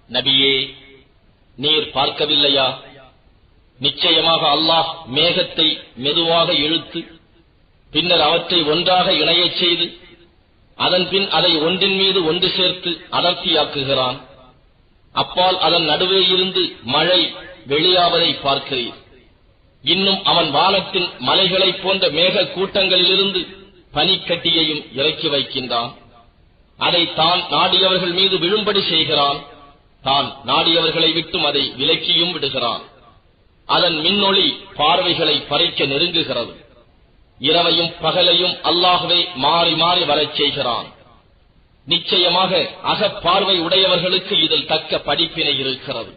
நபியே, நீர் பார்க்கவில்லையா? நிச்சயமாக அல்லாஹ் மேகத்தை மெதுவாக இழுத்து பின்னர் அவற்றை ஒன்றாக இணையச் செய்து அதன்பின் அதை ஒன்றின் மீது ஒன்று சேர்த்து அடர்த்தியாக்குகிறான். அப்பால் அதன் நடுவே இருந்து மழை வெளியாவதை பார்க்கிறீர். இன்னும் அவன் வானத்தின் மலைகளைப் போன்ற மேக கூட்டங்களிலிருந்து பனிக்கட்டியையும் இறக்கி வைக்கின்றான். அதை தான் நாடியவர்கள் மீது விழும்படி செய்கிறான். தான் நாடியவர்களை விட்டும் அதை விலக்கியும் விடுகிறான். அதன் மின்னொளி பார்வைகளை பறிக்க நெருங்குகிறது. இரவையும் பகலையும் அல்லாஹ்வே மாறி மாறி வரச் செய்கிறான். நிச்சயமாக அகப்பார்வை உடையவர்களுக்கு இதில் தக்க படிப்பினை இருக்கிறது.